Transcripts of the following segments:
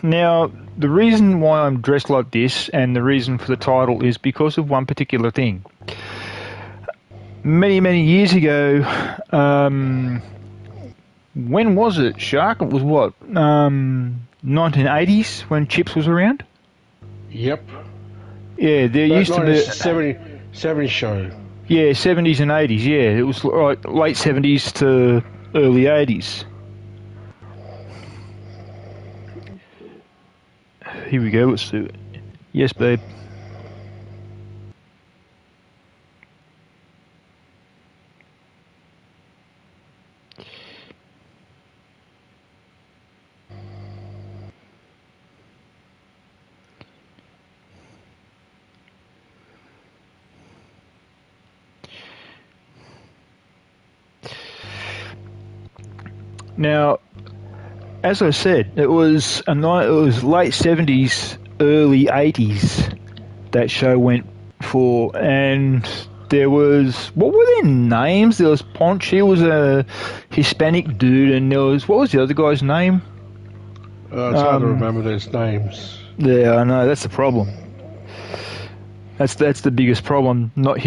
Now, the reason why I'm dressed like this and the reason for the title is because of one particular thing. Many, many years ago, when was it, Shark? It was what, 1980s when Chips was around? Yep. Yeah, there used to be... 70 show. Yeah, 70s and 80s, yeah. It was like late 70s to early 80s. Here we go, let's do it. Yes, babe. Now, as I said, it was late 70s, early 80s that show went for, and there was, what were their names? There was Ponch, he was a Hispanic dude, and there was, what was the other guy's name? It's hard to remember those names. Yeah, I know, that's the problem. That's the biggest problem, not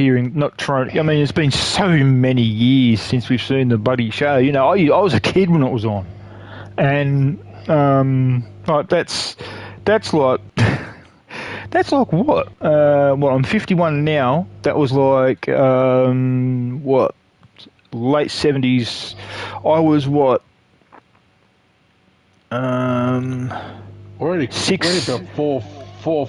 trying. I mean, it's been so many years since we've seen the bloody show. You know, I was a kid when it was on, and like that's like that's like what? Well, I'm 51 now. That was like what? Late 70s. I was what? Already about 4 or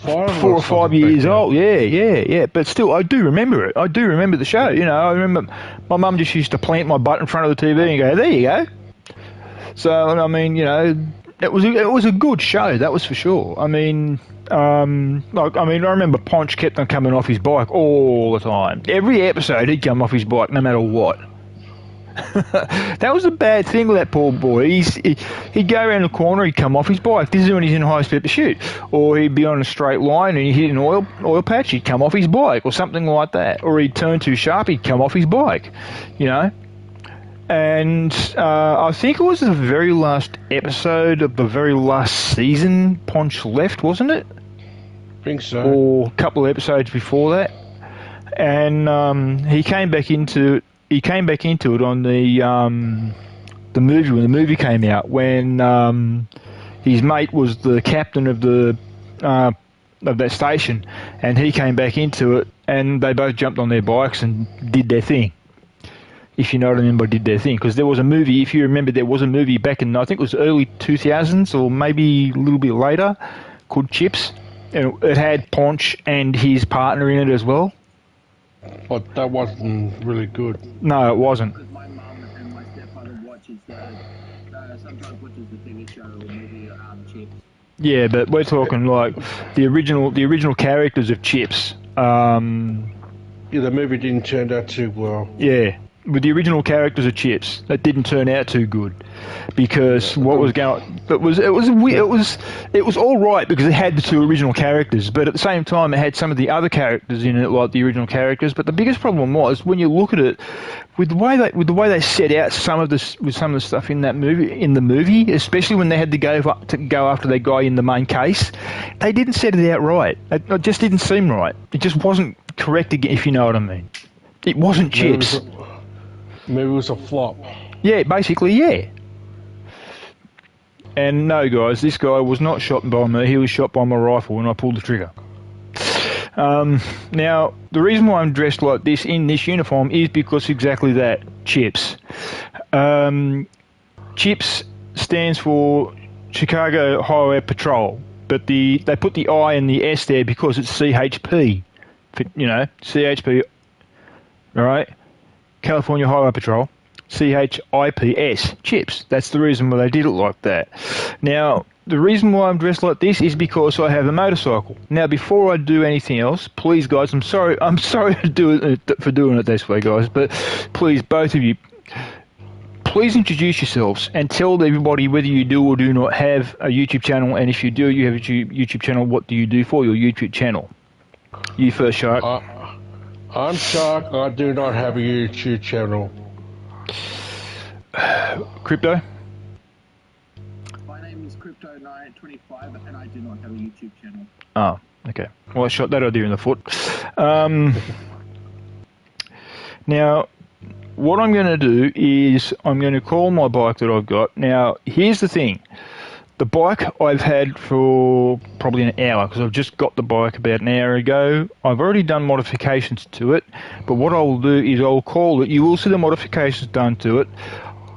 5 years old. Yeah. But still, I do remember it. I do remember the show. You know, I remember my mum just used to plant my butt in front of the TV and go, "There you go." So I mean, you know, it was a good show. That was for sure. I mean, I remember Ponch kept on coming off his bike all the time. Every episode, he'd come off his bike, no matter what. That was a bad thing with that poor boy. He'd go around the corner, he'd come off his bike. This is when he's in high speed pursuit. Or he'd be on a straight line and he hit an oil patch, he'd come off his bike or something like that. Or he'd turn too sharp, he'd come off his bike, you know. And I think it was the very last episode of the very last season Ponch left, wasn't it? I think so. Or a couple of episodes before that. And he came back into it on the movie when the movie came out, when his mate was the captain of that station, and he came back into it, and they both jumped on their bikes and did their thing. If you know what I mean by did their thing, because there was a movie, if you remember, there was a movie back in, I think it was early 2000s or maybe a little bit later, called Chips, and it had Ponch and his partner in it as well. But that wasn't really good. No, it wasn't. My mum and my stepfather sometimes watches the TV show or movie Chips. Yeah, but we're talking like the original characters of Chips. Yeah, the movie didn't turn out too well. Yeah, with the original characters of Chips, that didn't turn out too good, because what was going, it was all right because it had the two original characters, but at the same time it had some of the other characters in it like the original characters. But the biggest problem was when you look at it, with the way they set out some of the stuff in the movie, especially when they had to go after that guy in the main case, they didn't set it out right. It just didn't seem right. It just wasn't correct, again, if you know what I mean. It wasn't Chips. Maybe it was a flop. Yeah, basically, yeah. And no, guys, this guy was not shot by me. He was shot by my rifle when I pulled the trigger. Now, the reason why I'm dressed like this in this uniform is because exactly that, Chips. Chips stands for Chicago Highway Patrol, but they put the I and the S there because it's CHP. You know, CHP, all right? California Highway Patrol, CHIPS, Chips. That's the reason why they did it like that. Now, the reason why I'm dressed like this is because I have a motorcycle. Now, before I do anything else, please, guys, I'm sorry for doing it this way, guys, but please, both of you, please introduce yourselves and tell everybody whether you do or do not have a YouTube channel, and if you do, you have a YouTube channel, what do you do for your YouTube channel? You first, Shark. I'm Shark. I do not have a YouTube channel. Crypto? name is Crypto925, and I do not have a YouTube channel. Oh, okay. Well, I shot that idea in the foot. Now, what I'm going to do is I'm going to call my bike that I've got. Now, here's the thing. The bike I've had for probably an hour because I've just got the bike about an hour ago. I've already done modifications to it, but what I'll do is I'll call it. You will see the modifications done to it.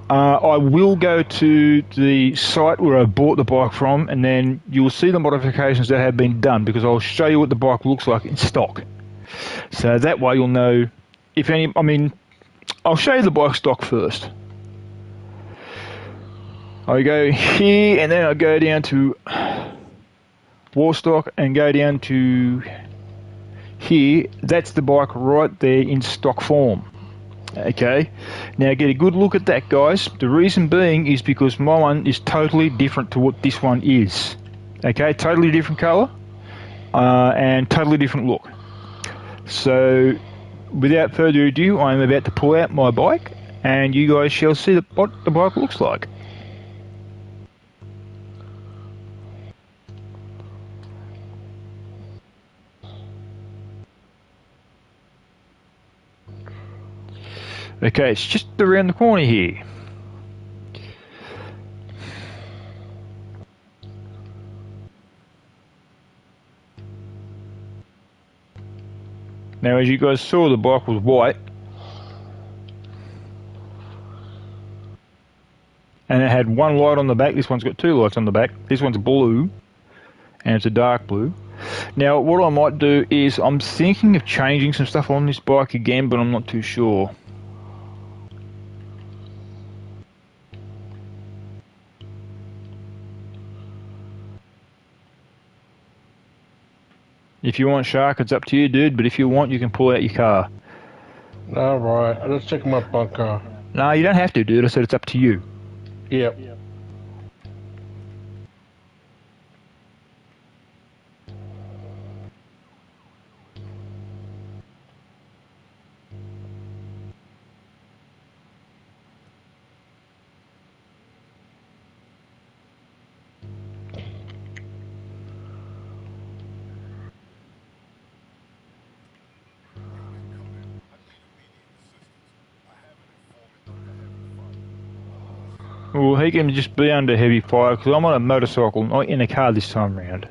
I will go to the site where I bought the bike from, and then you'll see the modifications that have been done because I'll show you what the bike looks like in stock. So that way you'll know if any. I mean, I'll show you the bike stock first. I go here and then I go down to Warstock and go down to here. That's the bike right there in stock form. Okay, now get a good look at that, guys. The reason being is because my one is totally different to what this one is. Okay, totally different colour and totally different look. So without further ado, I'm about to pull out my bike and you guys shall see what the bike looks like. Okay, it's just around the corner here. Now, as you guys saw, the bike was white. And it had one light on the back. This one's got two lights on the back. This one's blue, and it's a dark blue. Now, what I might do is I'm thinking of changing some stuff on this bike again, but I'm not too sure. If you want Shark, it's up to you, dude, but if you want, you can pull out your car. Alright, let's check my bunker. No, you don't have to, dude. I said it's up to you. Yep. Well, he can just be under heavy fire because I'm on a motorcycle, not in a car this time round.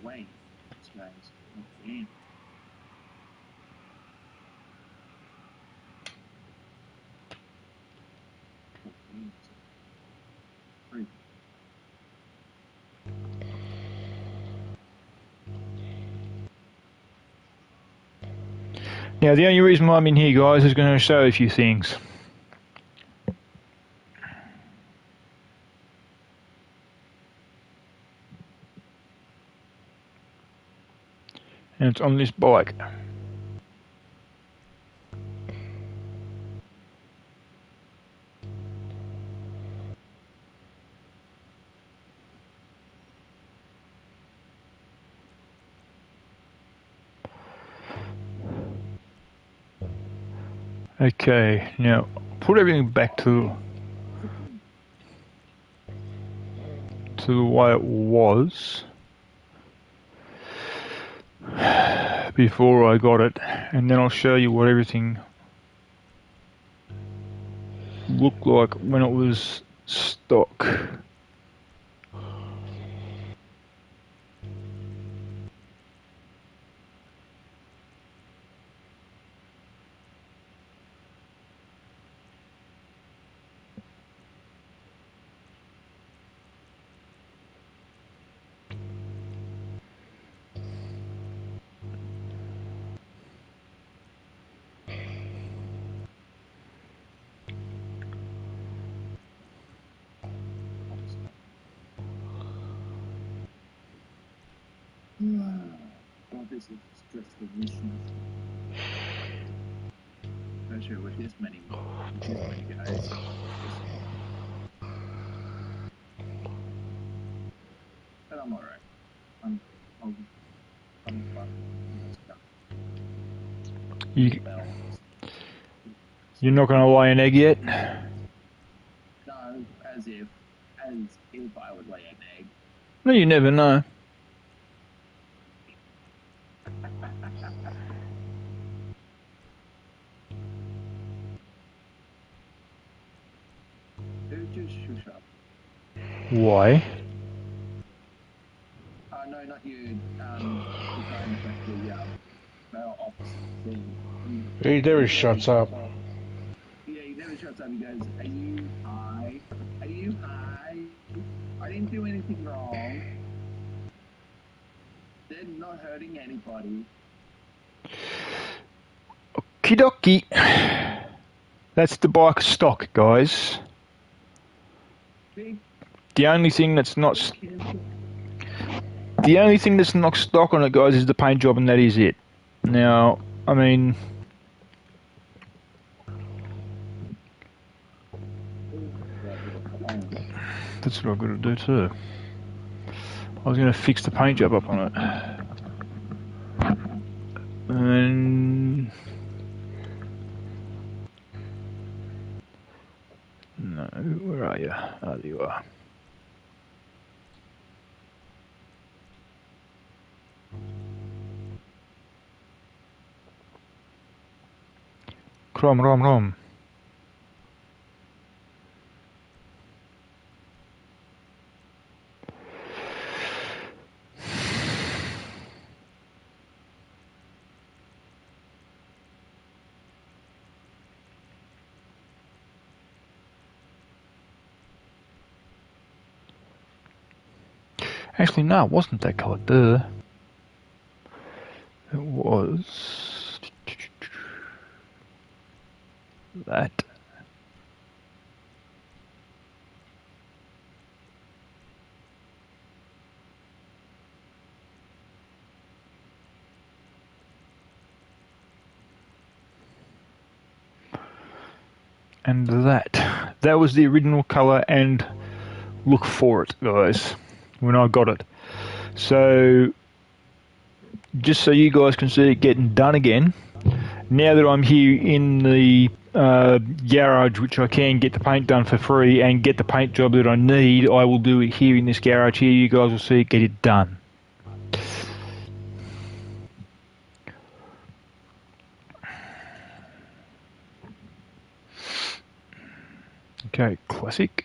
Wait, this guy's insane. Now, the only reason why I'm in here, guys, is going to show a few things. And it's on this bike. Okay, now put everything back to the way it was before I got it, and then I'll show you what everything looked like when it was stock. God, this is a stressful mission. Especially with this many guys. But I'm alright. I'm fine. You're not going to lay an egg yet? No, as if I would lay an egg. No, you never know. Who just shush up? Why? No, not you. The guy in the back of the mail office thing. He never shuts up. Yeah, he never shuts up. He goes, "Are you high? Are you high? I didn't do anything wrong. They're not hurting anybody." Kidoki. That's the bike stock, guys. Big The only thing that's not careful. the only thing that's not stock on it, guys, is the paint job, and that is it. Now, I mean, that's what I've got to do too. I was going to fix the paint job up on it. And no, where are you? Oh, there you are. Crom, rom, rom. Actually, no, it wasn't that colour. Duh. It was that. And that. That was the original colour, and look for it, guys, when I got it. So, just so you guys can see it getting done again, now that I'm here in the garage, which I can get the paint done for free and get the paint job that I need, I will do it here in this garage here. You guys will see it get it done. Okay, classic.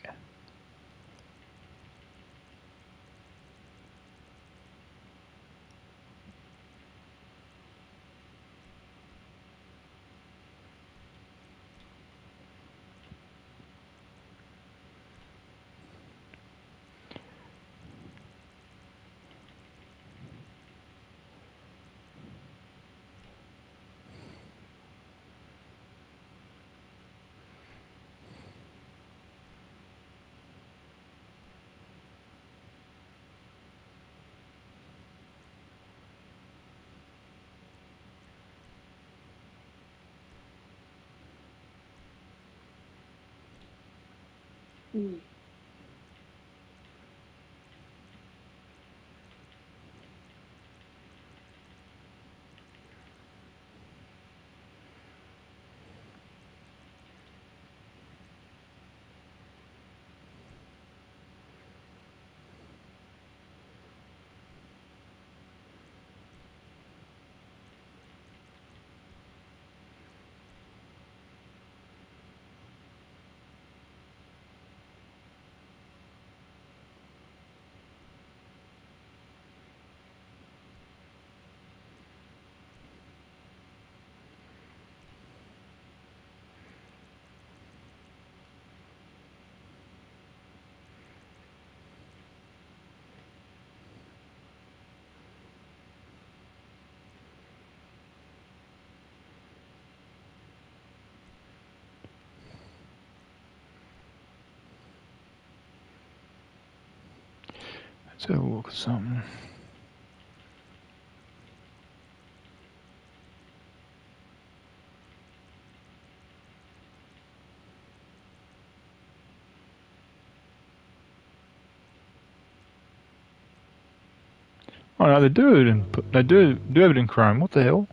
Let's have a look at something. Oh no, they do it in, they do have it in Chrome. What the hell?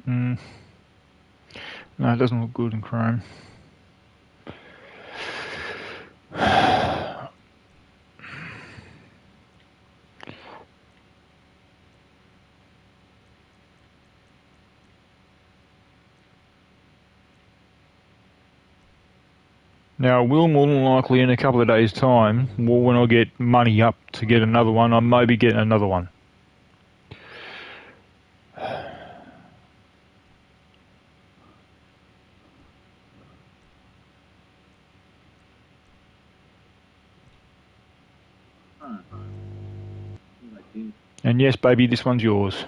Mm. No, it doesn't look good in Chrome. Now, I will more than likely in a couple of days' time, well, when I get money up to get another one, I may be getting another one. Huh. What do I do? And yes, baby, this one's yours.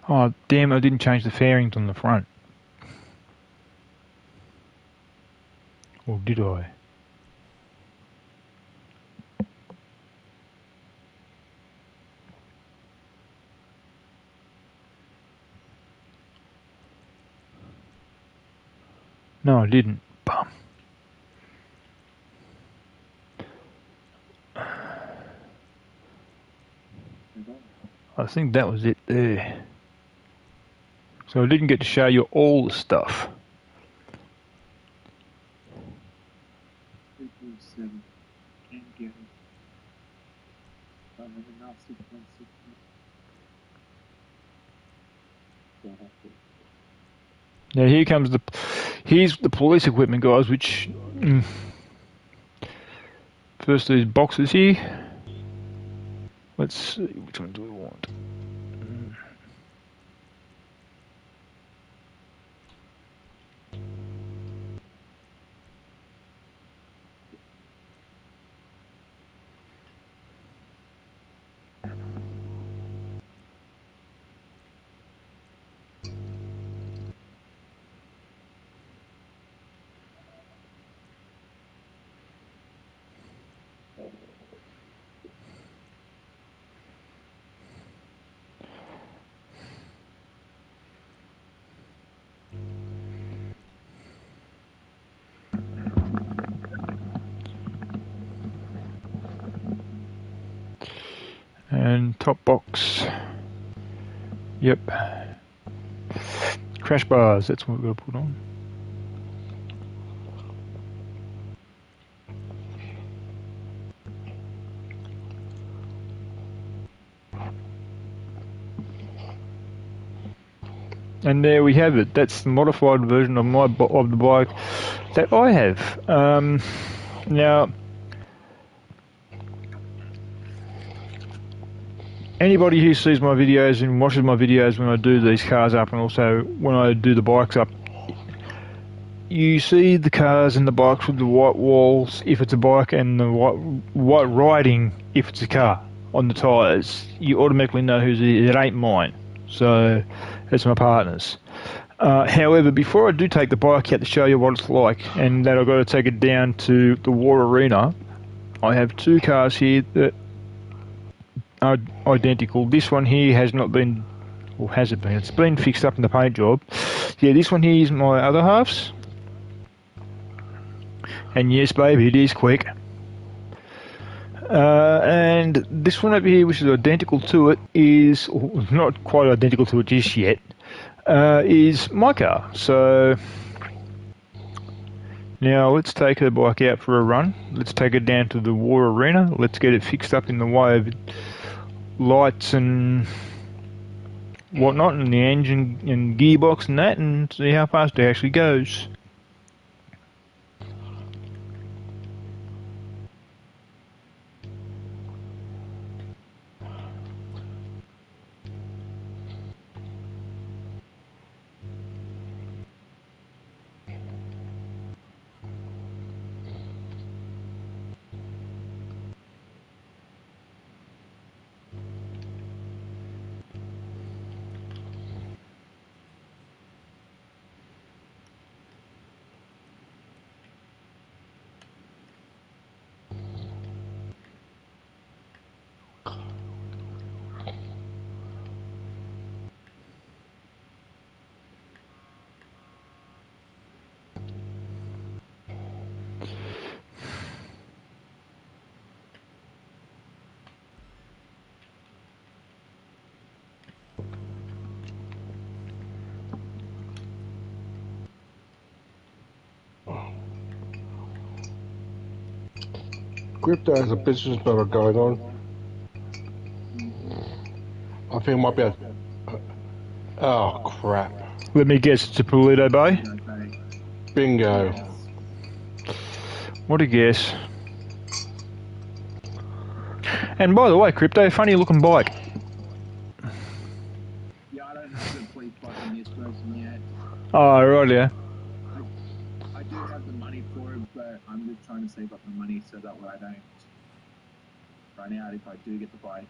Oh, damn, I didn't change the fairings on the front. Or did I? No, I didn't. Bum. I think that was it there. So I didn't get to show you all the stuff. 347. Can't get it. I'm now 6.6. Now here's the police equipment, guys. Which first these boxes here. Let's see, which one do we want? And top box. Yep. Crash bars, that's what we're going to put on. And there we have it. That's the modified version of the bike that I have. Now, anybody who sees my videos and watches my videos when I do these cars up, and also when I do the bikes up, you see the cars and the bikes with the white walls if it's a bike, and the white writing if it's a car on the tyres. You automatically know whose it is. It ain't mine. So it's my partner's. However, before I do take the bike out to show you what it's like, and that I've got to take it down to the War Arena, I have two cars here that are identical. This one here has not been, or has it been? It's been fixed up in the paint job. Yeah, this one here is my other half's. And yes, baby, it is quick. And this one over here, which is identical to it, is not quite identical to it just yet, is my car. So now let's take her bike out for a run. Let's take it down to the War Arena. Let's get it fixed up in the way of lights and whatnot, and the engine and gearbox and that, and see how fast it actually goes. Crypto has a business model going on. I think I might be able to... Oh, crap. Let me guess, it's a Paleto Bay? Okay. Bingo. What a guess. And by the way, Crypto, funny looking bike. Yeah, I don't have the police button this person yet. Oh, right, yeah. I do have the money for it, but I'm just trying to save up the money so that way I don't run out if I do get the bike.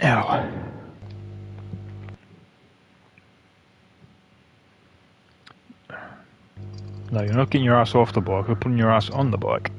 Ow. No, you're not getting your ass off the bike, you're putting your ass on the bike.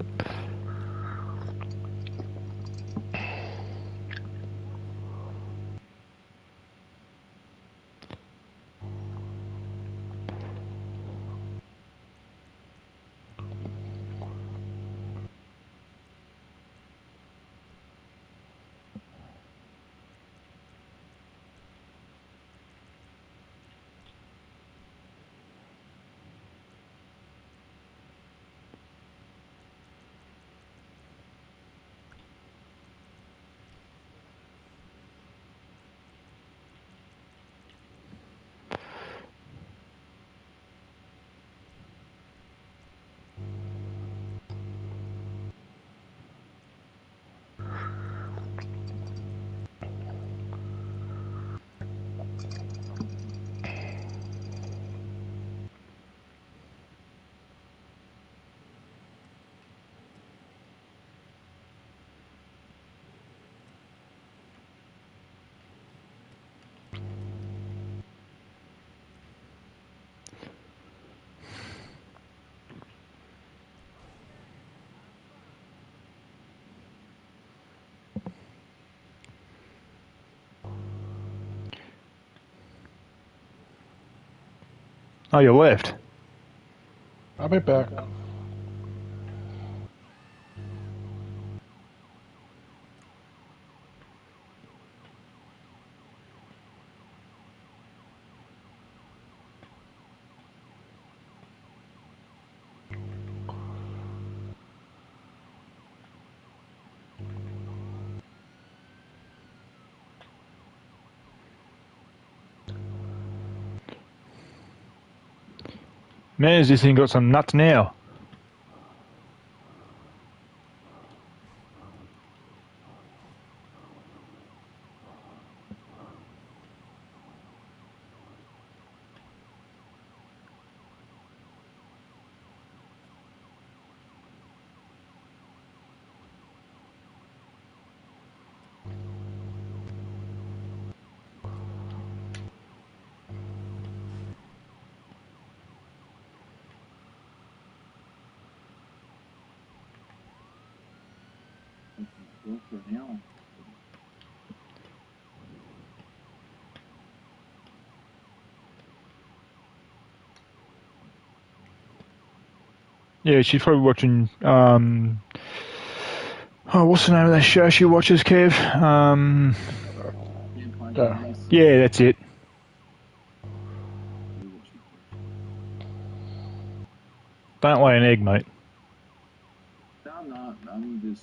Oh, you left. I'll be back. Man, has this thing got some nuts now? Go for now. Yeah, she's probably watching, oh, what's the name of that show she watches, Kev? Vampire Yeah. Diaries. Yeah, that's it. Don't lay an egg, mate. No, I'm not. I'm just.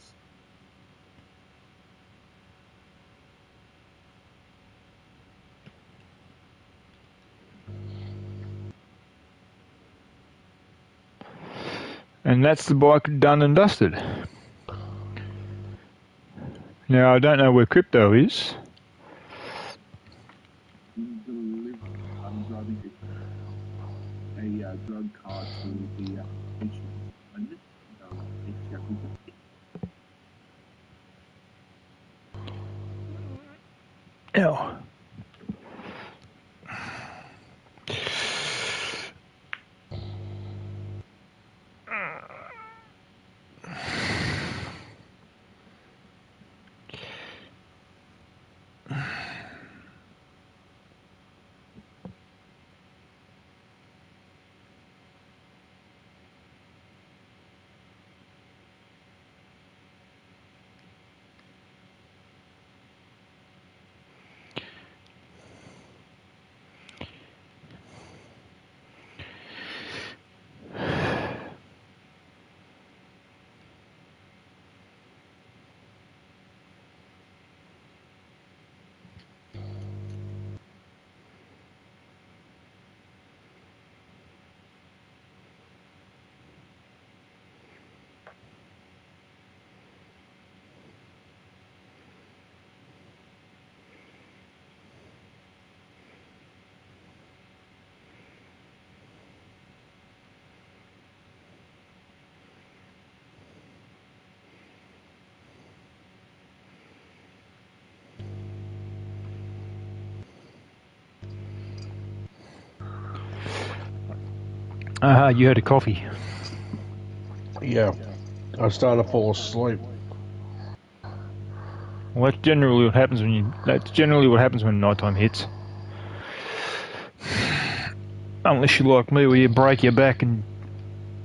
And that's the bike done and dusted. Now, I don't know where Crypto is. I'm driving a drug car to the station. Ow. You had a coffee. Yeah. I was starting to fall asleep. Well, that's generally what happens when nighttime hits. Unless you're like me, where you break your back and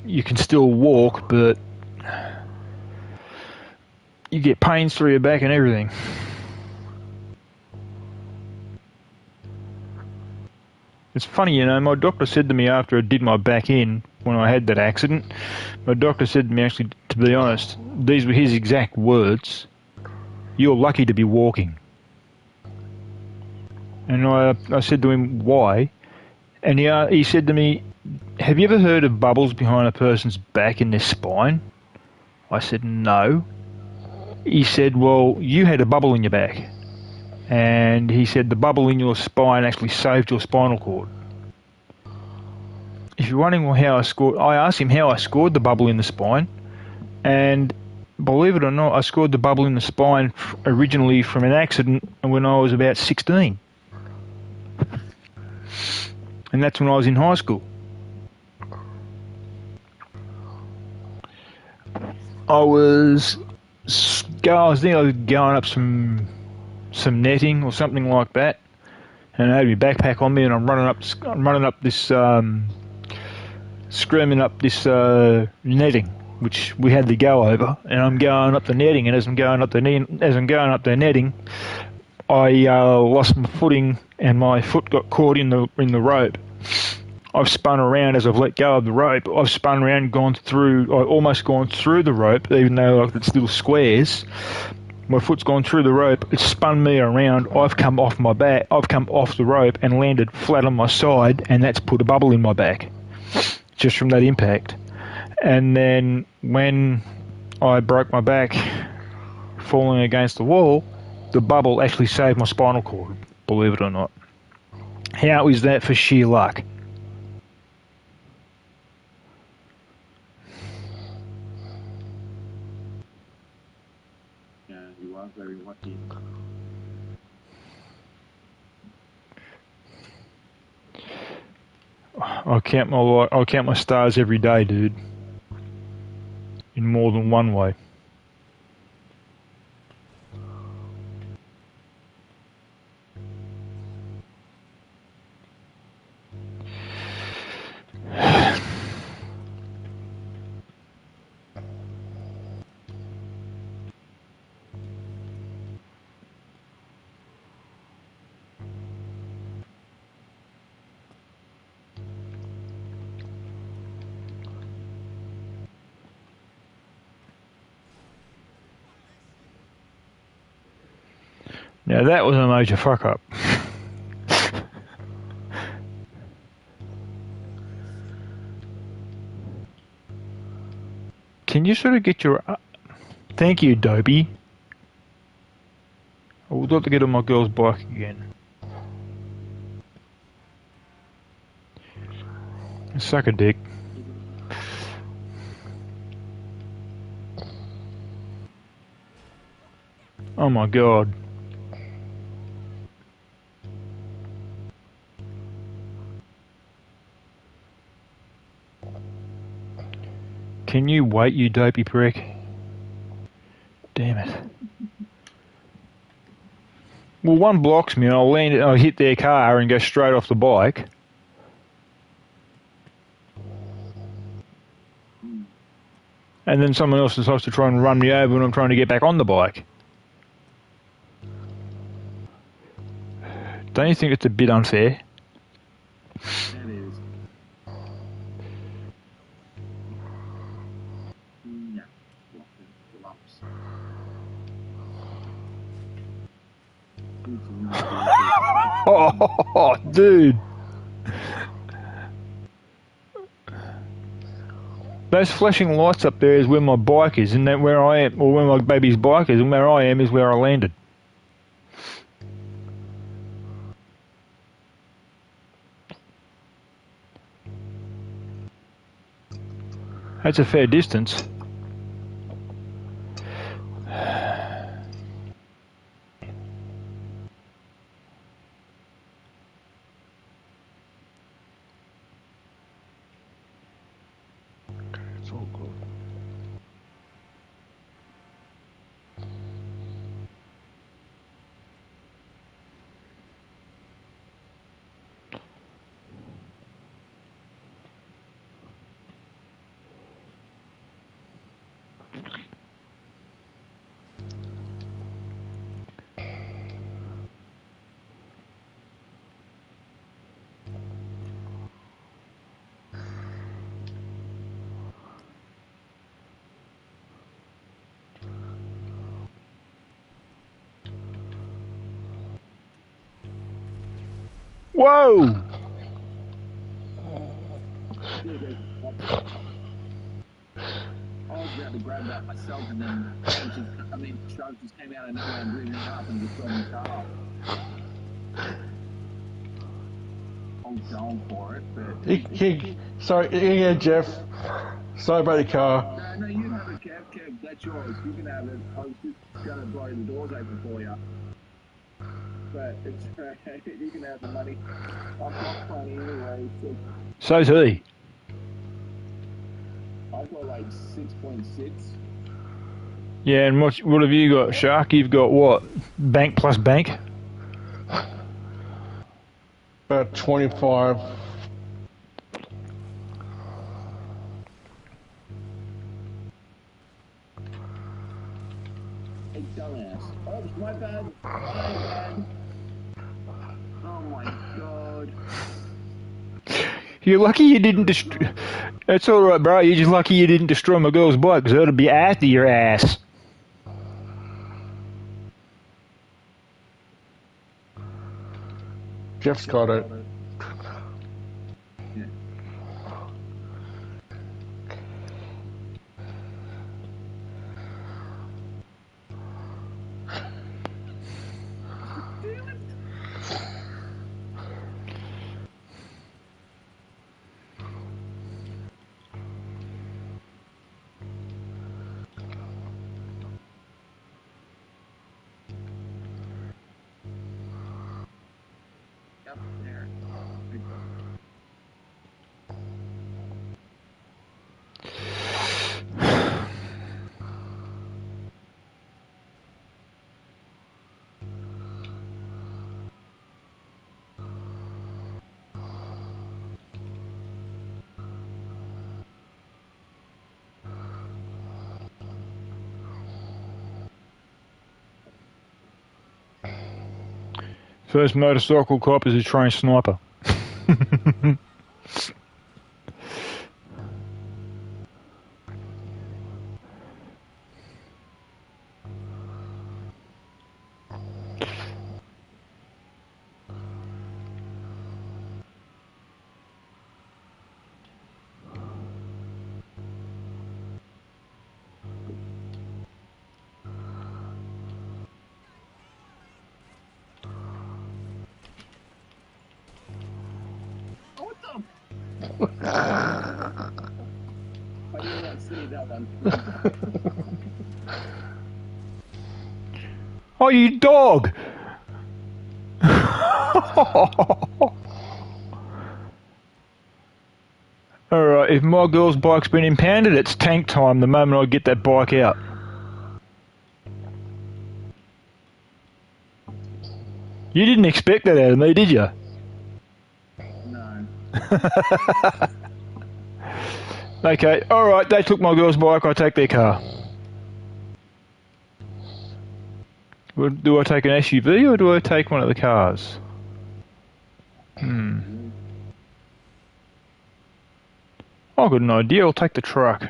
you can still walk, but you get pains through your back and everything. It's funny, you know, my doctor said to me after I did my back in, when I had that accident, my doctor said to me, actually, to be honest, these were his exact words, "You're lucky to be walking." And I said to him, "Why?" And he said to me, "Have you ever heard of bubbles behind a person's back in their spine?" I said, "No." He said, "Well, you had a bubble in your back." And he said the bubble in your spine actually saved your spinal cord. If you're wondering how I asked him how I scored the bubble in the spine, and believe it or not, I scored the bubble in the spine originally from an accident when I was about 16. And that's when I was in high school. I was going up some netting or something like that, and I had my backpack on me, and I'm running up this screaming up this netting, which we had to go over, and I'm going up the netting, and as I'm going up the netting, I lost my footing, and my foot got caught in the rope. I've spun around as I've let go of the rope. I've spun around, almost gone through the rope, even though like it's little squares. My foot's gone through the rope. It's spun me around. I've come off my back. I've come off the rope and landed flat on my side, and that's put a bubble in my back, just from that impact. And then when I broke my back falling against the wall, the bubble actually saved my spinal cord, believe it or not. How is that for sheer luck? Yeah, you are very lucky. I count my stars every day, dude. In more than one way. Now that was a major fuck up. Can you sort of get your... Thank you, Dopey. I would like to get on my girl's bike again. Suck a dick. Oh my god. Can you wait, you dopey prick? Damn it. Well, one blocks me and I'll hit their car and go straight off the bike. And then someone else decides to try and run me over when I'm trying to get back on the bike. Don't you think it's a bit unfair? That is. Yeah. Oh, dude. Those flashing lights up there is where my bike is, and that where I am, or where my baby's bike is, and where I am is where I landed. That's a fair distance. Whoa! I was about to grab that myself, and then shark just came out of nowhere and blew me up and just drove my car off. I was going for it, but... Sorry, yeah, Jeff. Sorry about your car. No, you have it, Kev. That's yours. You can have it. I was just going to blow the doors open for you. But it's you can have the money. I've got plenty anyway. So's he. I've got like 6.6. Yeah, and what have you got, Shark? You've got what? Bank plus bank? About 25. Hey, dumbass. Oh, my bad. My bad. Oh my god. You're lucky you didn't destroy... That's alright, bro. You're just lucky you didn't destroy my girl's bike, because it'll be after your ass. Jeff's got it. Yeah. Yep, there. First motorcycle cop is a trained sniper. Oh, what the? I did not see that one. Oh, you dog! Alright, if my girl's bike's been impounded, it's tank time the moment I get that bike out. You didn't expect that out of me, did you? No. Okay, alright, they took my girl's bike, I take their car. Well, do I take an SUV or do I take one of the cars? I've got an idea, I'll take the truck.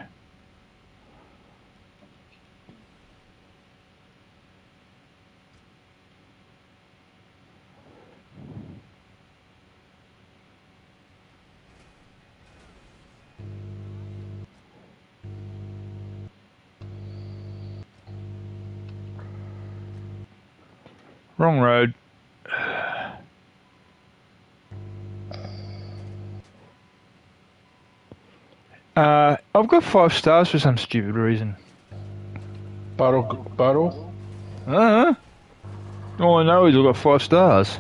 Wrong road. I've got 5 stars for some stupid reason. Bottle. All I know is I've got 5 stars.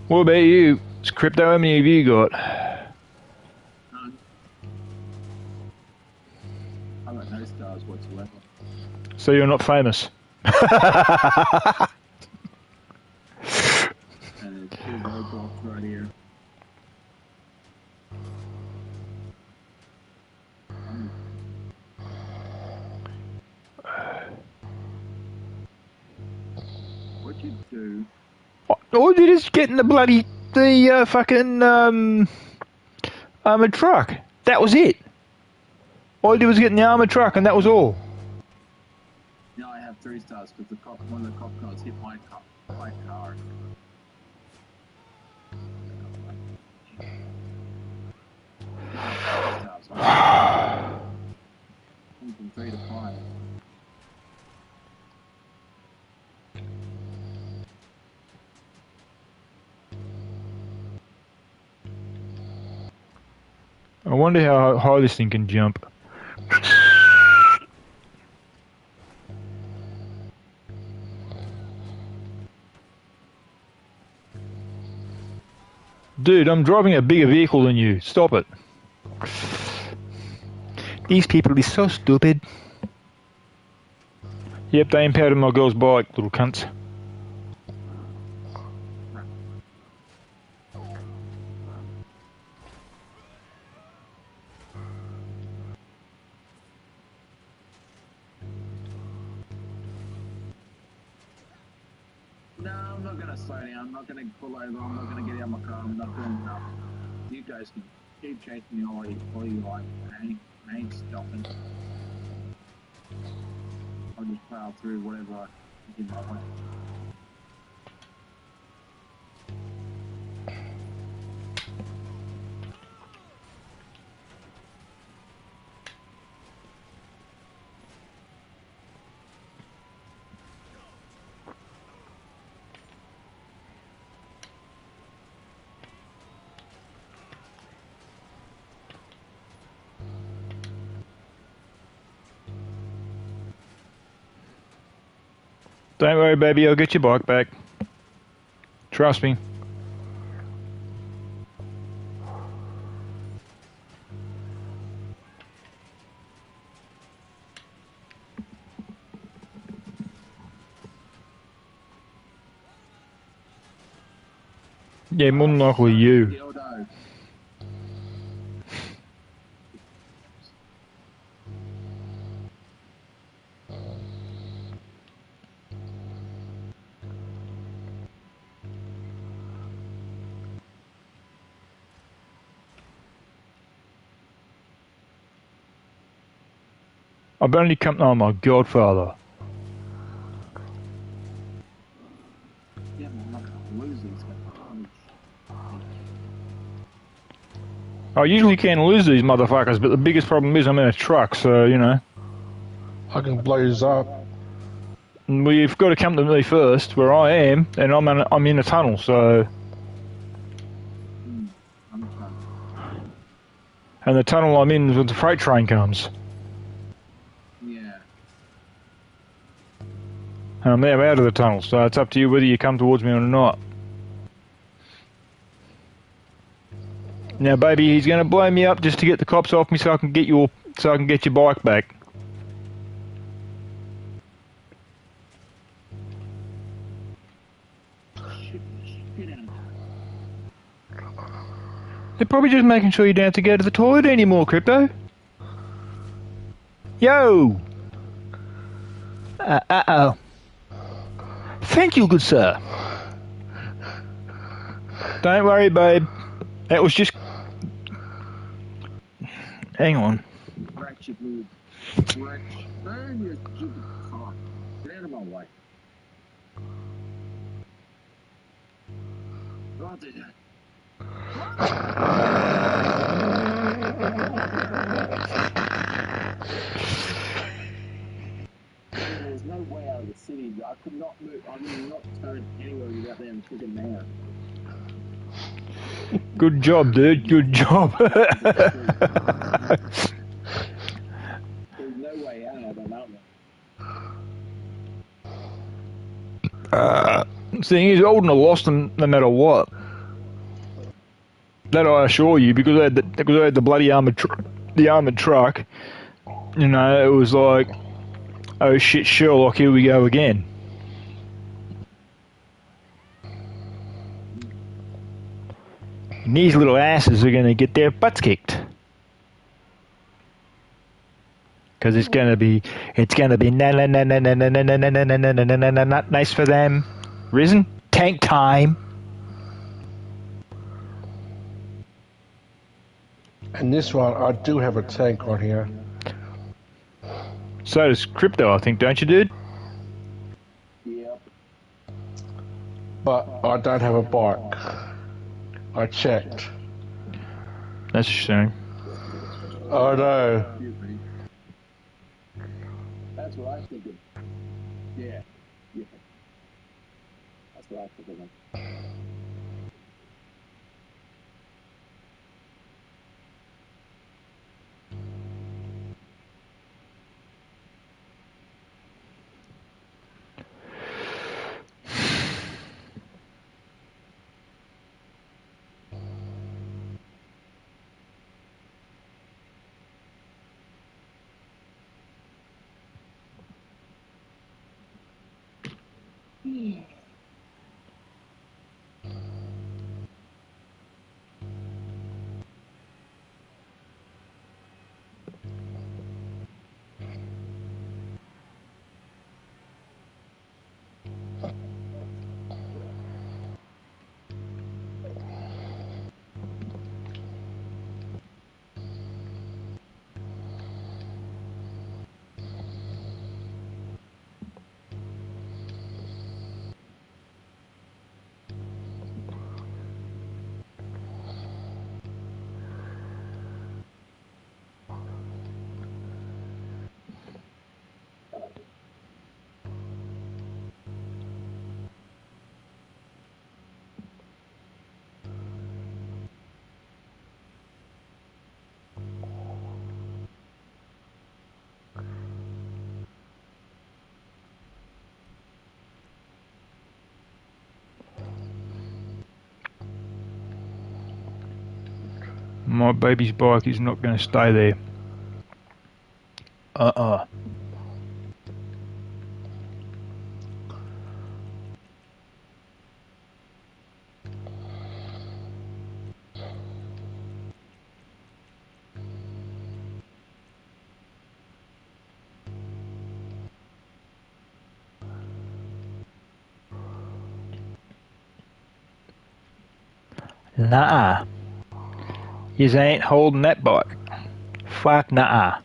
What about you? It's Crypto, how many have you got? None. I've got no stars whatsoever. So you're not famous. And there's 2 roadblocks right here. What'd you do? All I did is get in the fucking armoured truck. That was it. All I did was get in the armoured truck and that was all. Now I have 3 stars because one of the cop cars hit my car. My car. From 3 to 5. I wonder how high this thing can jump. Dude, I'm driving a bigger vehicle than you. Stop it. These people are so stupid. Yep, they impounded my girl's bike, little cunts. No, I'm not gonna slow down. I'm not gonna pull over. I'm not gonna get out of my car. I'm not doing nothing. You guys can keep chasing me all you like. I ain't stopping. I'll just plow through whatever I get my way. Don't worry, baby, I'll get your bike back. Trust me. Yeah, more than likely you. Dildo. I've only come. Oh my godfather. Yeah, I'm not gonna lose these guys. I usually can lose these motherfuckers, but the biggest problem is I'm in a truck, so, you know. I can blaze up. Well, you've got to come to me first, where I am, and I'm in a tunnel, so... I'm trying. And the tunnel I'm in is when the freight train comes. Yeah. And I'm now out of the tunnel, so it's up to you whether you come towards me or not. Now, baby, he's going to blow me up just to get the cops off me so I can get your bike back. They're probably just making sure you don't have to go to the toilet anymore, Crypto. Yo! Uh-oh. Thank you, good sir. Don't worry, babe. That was just... Hang on. Ratchet move. Ratchet. Burn your stupid car. Get out of my way. Don't do that. There's no way out of the city. I could not move. I mean, not turn anywhere without them kicking me out. Good job, dude. Good job. There's no way out of that one. Thing is, I wouldn't have lost them no matter what. That I assure you, because I had the bloody armored truck. You know, it was like, oh shit, Sherlock, here we go again. And these little asses are going to get their butts kicked. Because it's going to be not nice for them. Risen? Tank time. And this one, I do have a tank on here. So does Crypto, I think, don't you, dude? Yep. I don't have a bike. I checked. That's a shame. Oh no. Excuse me. That's what I think of. Yeah. Yeah. That's what I think of them. My baby's bike is not going to stay there. Nah. Yous ain't holding that bike. Fuck nah.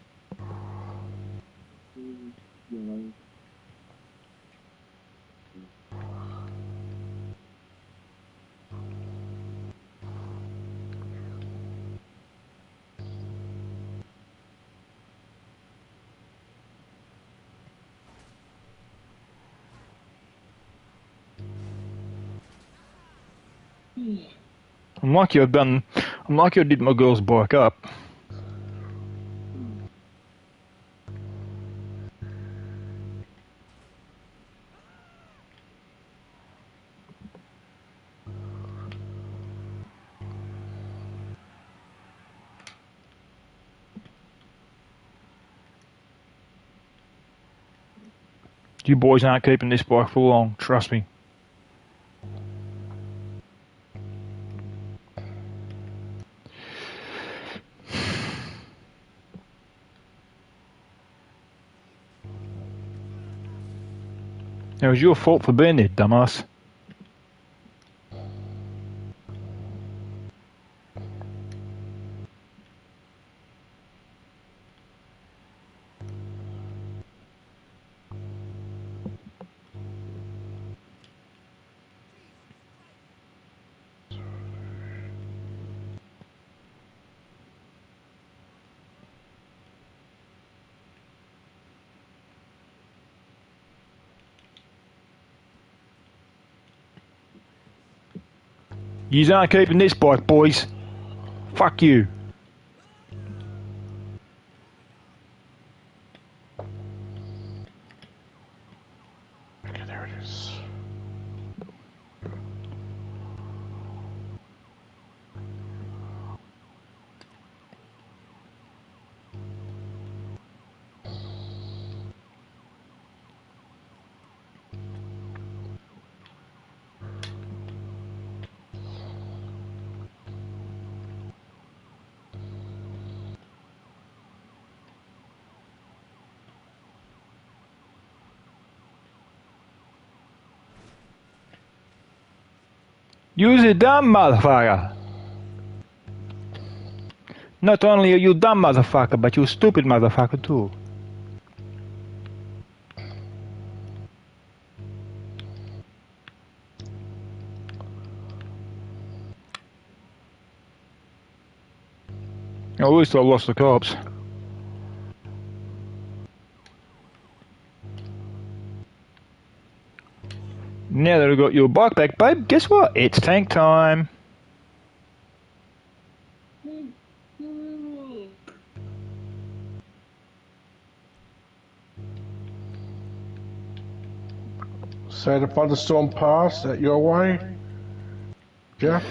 I'm lucky I did my girl's bike up. You boys aren't keeping this bike for long, trust me. It was your fault for being there, dumbass. Yous aren't keeping this bike, boys. Fuck you. Okay, there it is. You's a dumb motherfucker. Not only are you dumb motherfucker, but you stupid motherfucker too. At least I lost the cops. Now that I've got your bike back, babe, guess what? It's tank time. So the thunderstorm passed at your way, Jeff?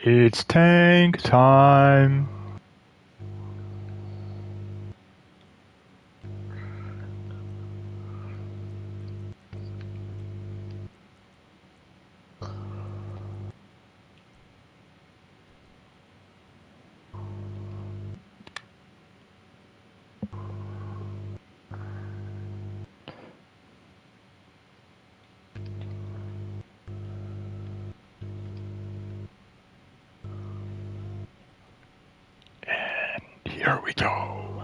It's tank time. Here we go.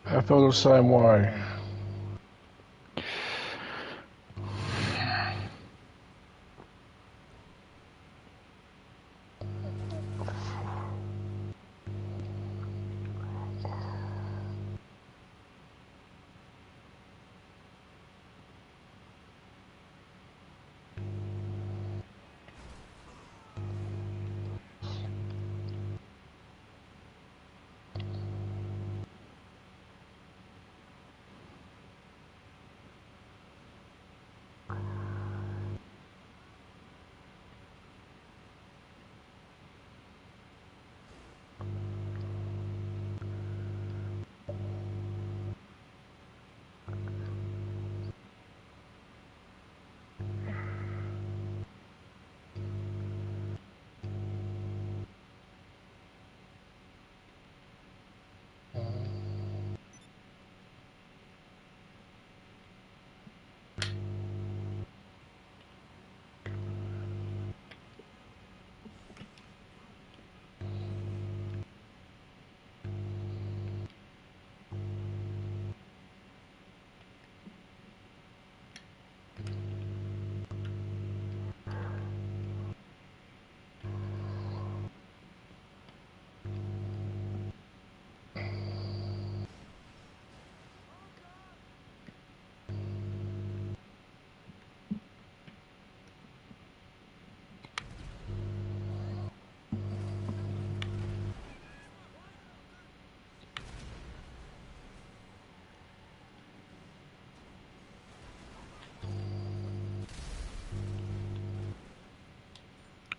I feel the same way.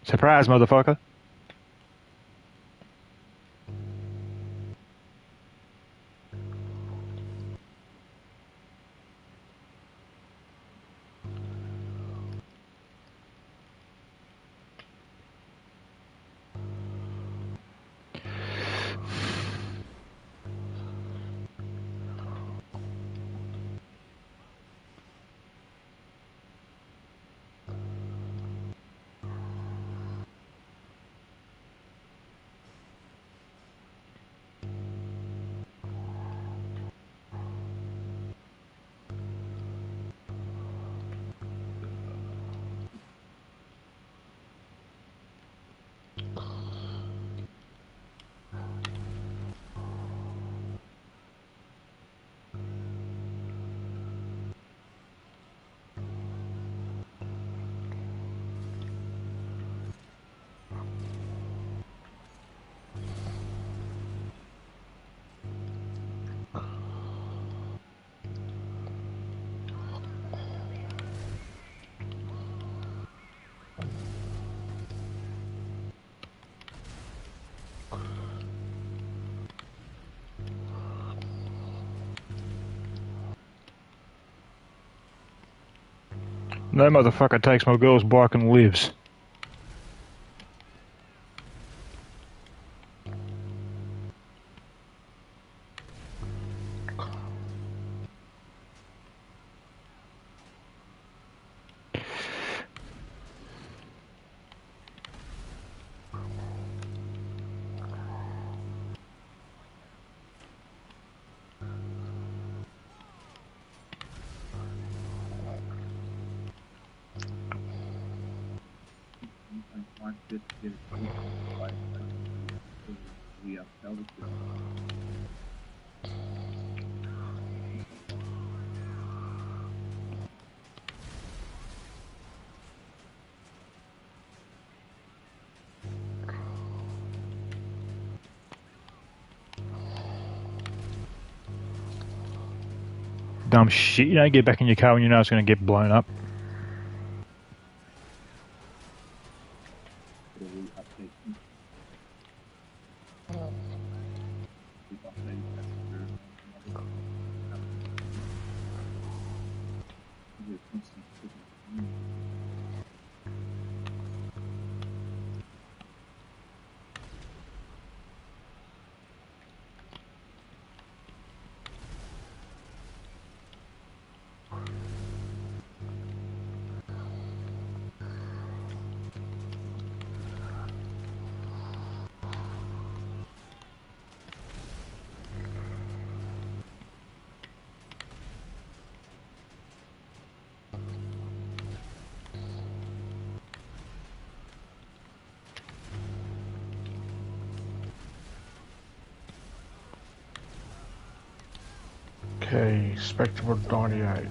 Surprise, motherfucker. No motherfucker takes my girl's bike and lives. Might just get it like we are selling it. Dumb shit. You don't get back in your car when you know it's going to get blown up. Okay, Spectrum 98.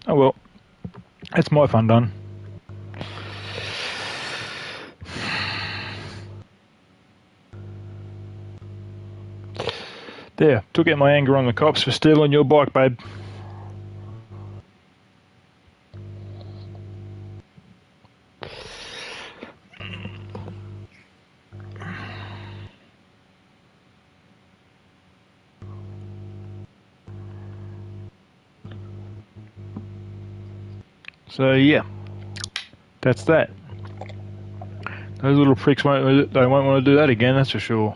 Oh well. That's my fun done. There. Took out my anger on the cops for stealing your bike, babe. So yeah, that's that. Those little pricks won't want to do that again, that's for sure.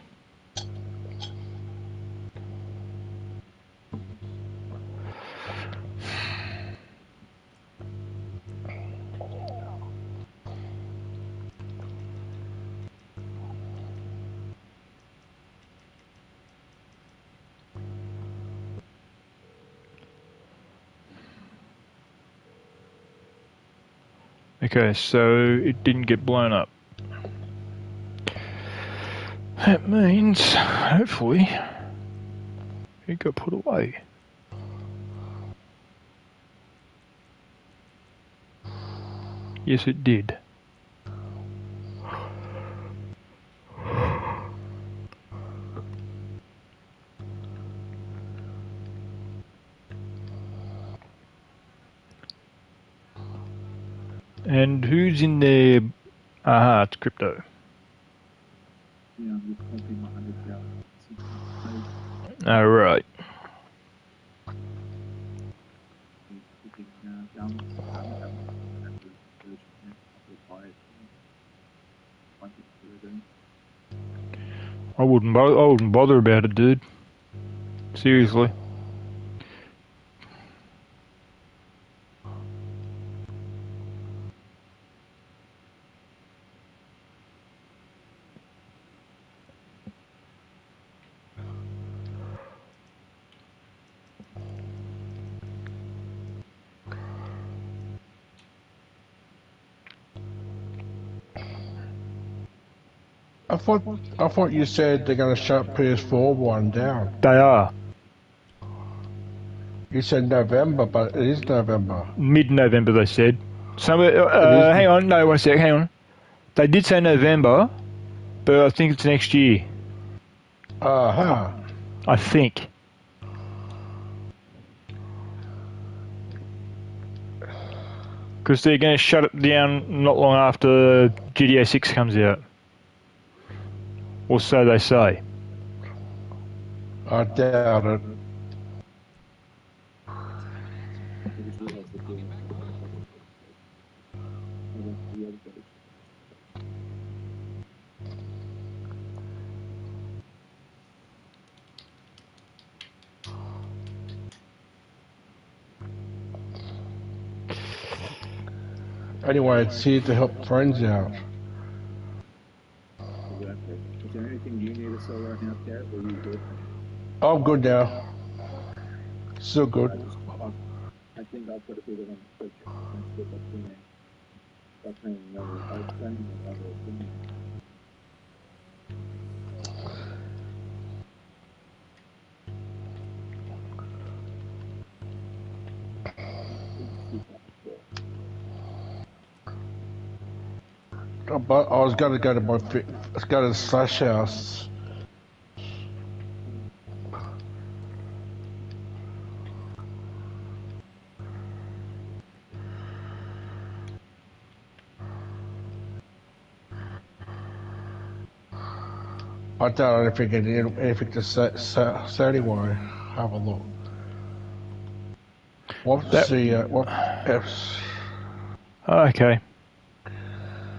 Okay, so it didn't get blown up. That means, hopefully, it got put away. Yes, it did. And who's in there? Aha, it's crypto. Yeah, I'm just pumping my 100,000. Alright. I wouldn't bother about it, dude. Seriously. I thought you said they're going to shut PS4 one down. They are. You said November, but it is November. Mid-November, they said. It is. Hang on, no, 1 sec, hang on. They did say November, but I think it's next year. Uh-huh. I think. Because they're going to shut it down not long after GTA 6 comes out. Or so they say. I doubt it. Anyway, it's here to help friends out. Exactly. Is there anything you need to sell right now, Garrett, or are you good? I'm good now. Still good. I think I'll put a bit of an description and slip up to me. That's me, I was planning another opinion. But I was going to go to let's go to the Slash House. I don't know if anything to say anyway. Have a look. What's the what F's? Okay.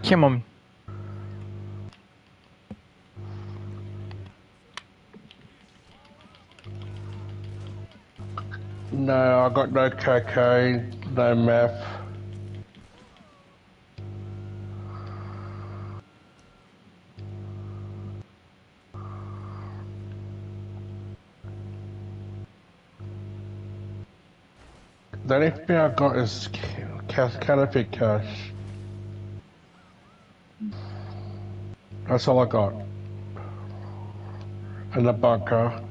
Come on. No, I got no cocaine, no meth. The only thing I got is counterfeit cash. That's all I got. And the bunker,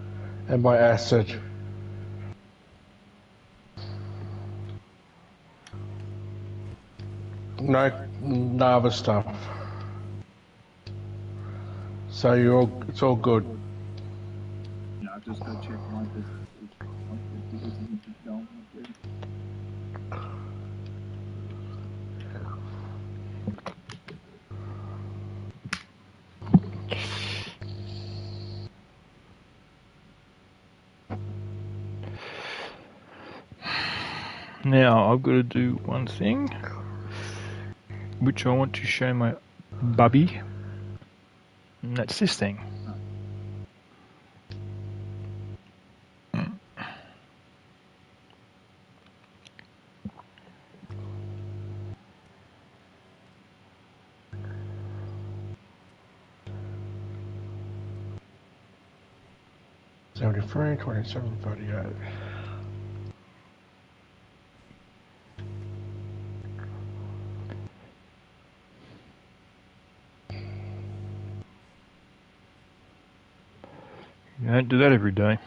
and my acid. No other stuff. So it's all good. Yeah, I've just got to check my business. Because I'm just going with it. Now, I've got to do one thing, which I want to show my bubby, and that's this thing. 73, 27, 38. You don't do that every day.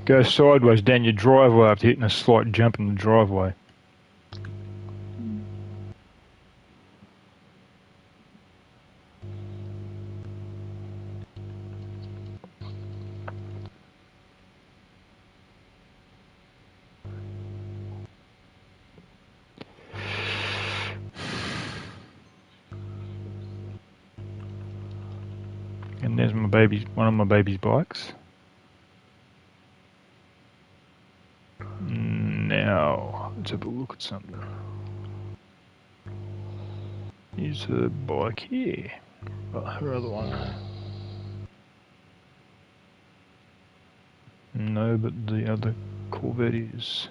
Go sideways down your driveway after hitting a slight jump in the driveway. And there's one of my baby's bikes. Now, let's have a look at something. Here's her bike here. Her other one. No, but the other Corvette is.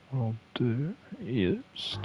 What I'll do is.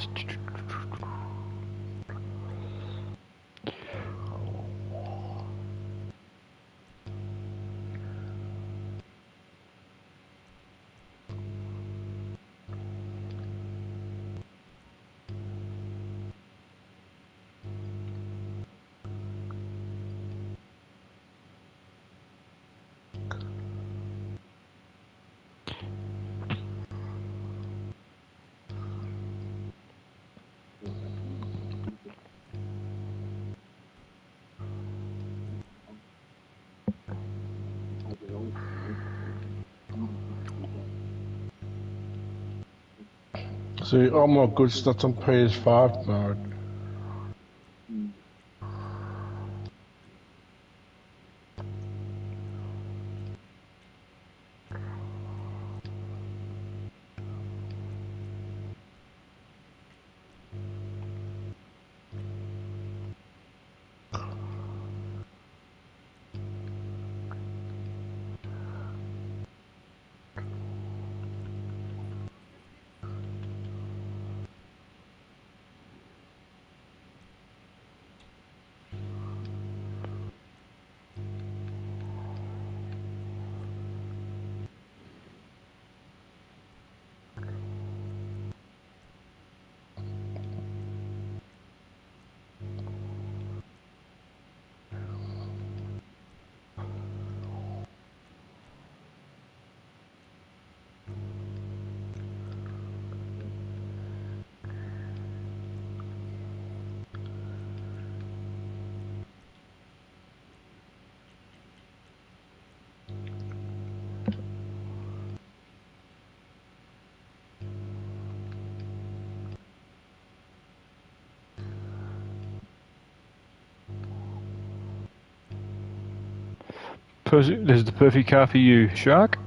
See, all my good stuff's on PS5 mode. There's the perfect car for you, Shark.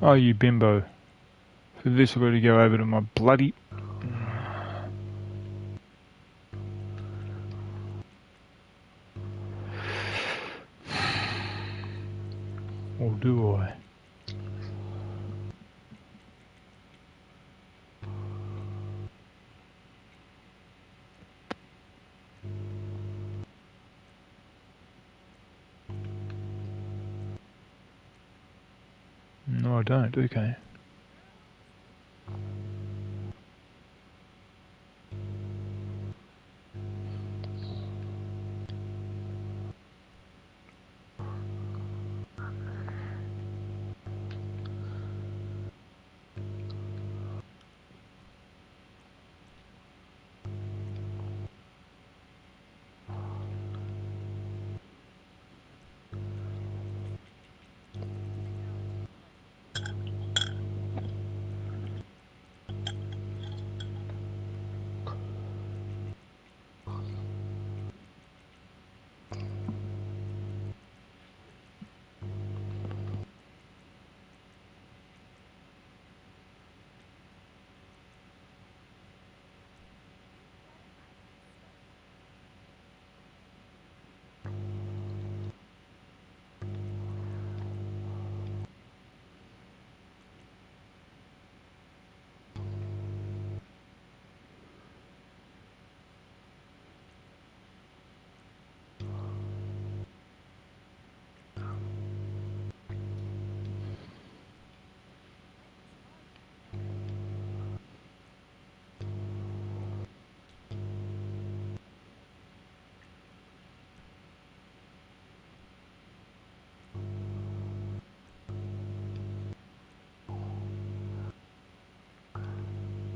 Oh, you bimbo. For this I've got to go over to my bloody... Or do I? No, I don't. Okay.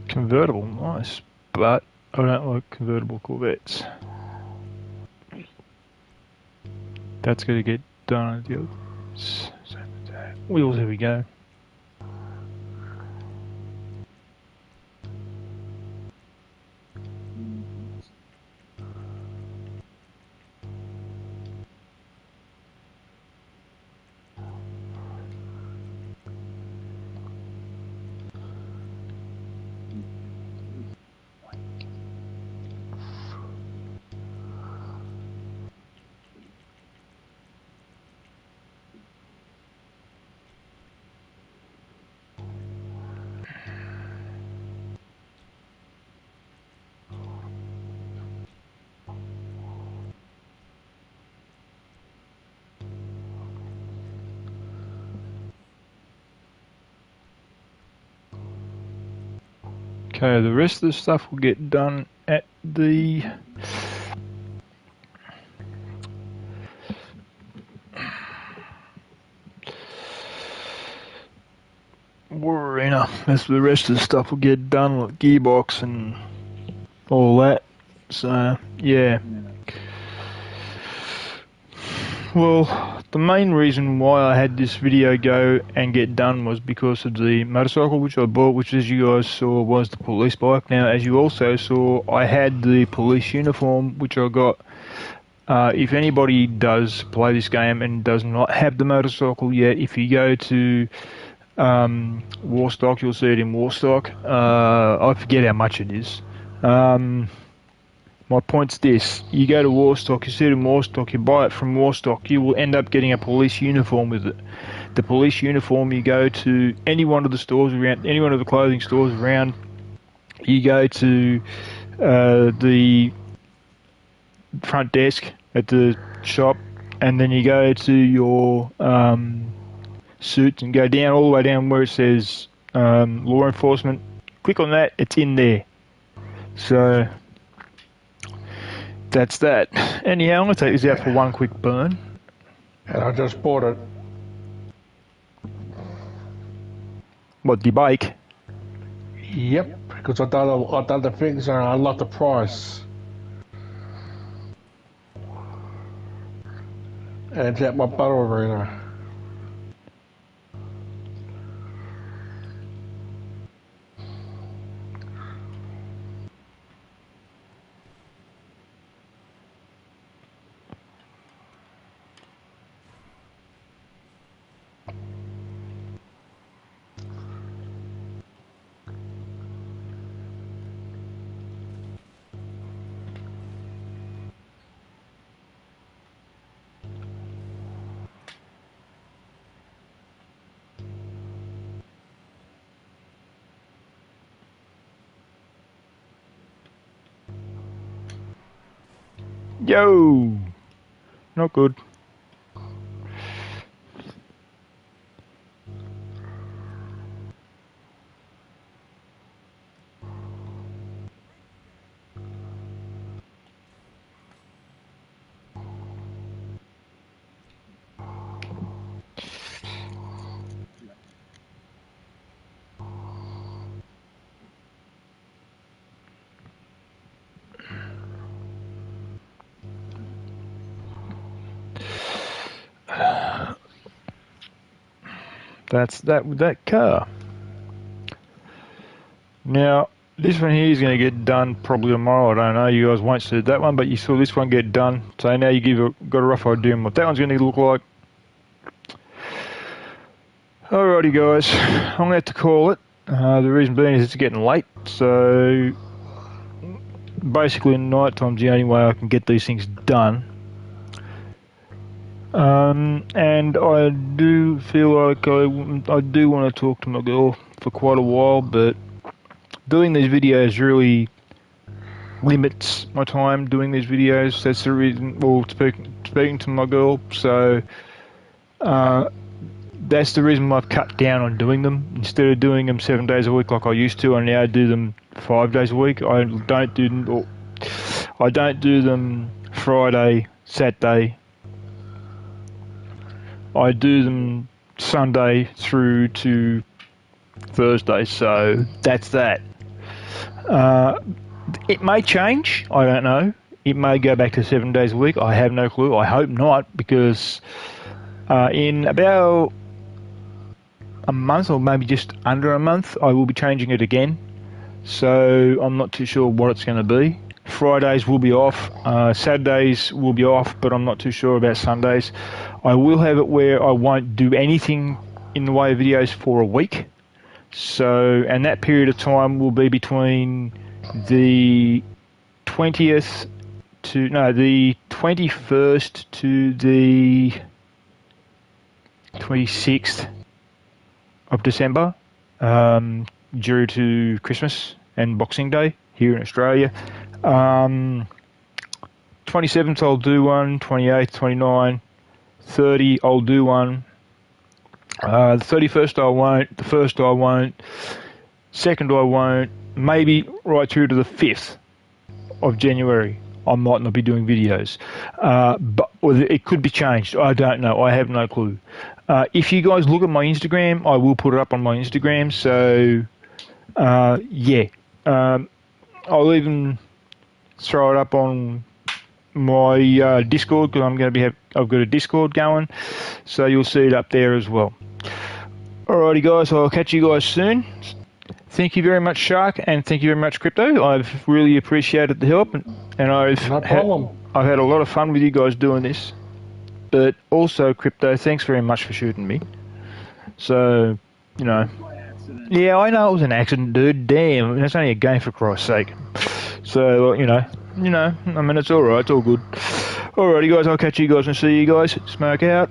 Convertible, nice. But I don't like convertible Corvettes. That's going to get done at the others. Wheels, here we go. Okay, the rest of the stuff will get done at the War Arena. The rest of the stuff will get done, like gearbox and all that. So, yeah. Well, the main reason why I had this video go and get done was because of the motorcycle which I bought, which as you guys saw was the police bike. Now, as you also saw, I had the police uniform which I got. If anybody does play this game and does not have the motorcycle yet, if you go to Warstock, you'll see it in Warstock. I forget how much it is. My point's this: you go to Warstock, you see it in Warstock, you buy it from Warstock, you will end up getting a police uniform with it. The police uniform, you go to any one of the stores around, any one of the clothing stores around, you go to the front desk at the shop, and then you go to your suits and go down all the way down where it says law enforcement. Click on that, it's in there. So that's that. Anyhow, I'm going to take this out for one quick burn. And I just bought it. What, the bike? Yep, because I done the things and I unlocked the price. And it's at my battle arena. Yo! Not good. That's that with that car. Now, this one here is going to get done probably tomorrow. I don't know. You guys won't see that one, but you saw this one get done. So now you got a rough idea on what that one's going to look like. Alrighty, guys. I'm going to have to call it. The reason being is it's getting late. So basically, night time's the only way I can get these things done. And I do feel like I do want to talk to my girl for quite a while, but doing these videos really limits my time doing these videos. That's the reason, well, speaking to my girl, so that's the reason I've cut down on doing them. Instead of doing them 7 days a week like I used to, I now do them 5 days a week. I don't do them Friday, Saturday. I do them Sunday through to Thursday, so that's that. It may change, I don't know. It may go back to 7 days a week, I have no clue. I hope not, because in about a month, or maybe just under a month, I will be changing it again. So I'm not too sure what it's going to be. Fridays will be off, Saturdays will be off, but I'm not too sure about Sundays. I will have it where I won't do anything in the way of videos for a week. So, and that period of time will be between the 21st to the 26th of December, due to Christmas and Boxing Day here in Australia. 27th I'll do one, 28th, 29th, 30 I'll do one. The 31st I won't, the 1st I won't, 2nd I won't, maybe right through to the 5th of January, I might not be doing videos. Or it could be changed. I don't know. I have no clue. If you guys look at my Instagram, I will put it up on my Instagram. So, yeah. I'll even throw it up on my Discord, because I've got a Discord going. So you'll see it up there as well. Alrighty, guys. I'll catch you guys soon. Thank you very much, Shark, and thank you very much, Crypto. I've really appreciated the help, and No problem. I've had a lot of fun with you guys doing this. But also, Crypto, thanks very much for shooting me. So, you know, By accident. yeah, I know it was an accident, dude. Damn, it's only a game, for Christ's sake. So, you know, I mean, it's all right, it's all good. Alrighty, guys, I'll catch you guys and see you guys. Smoke out.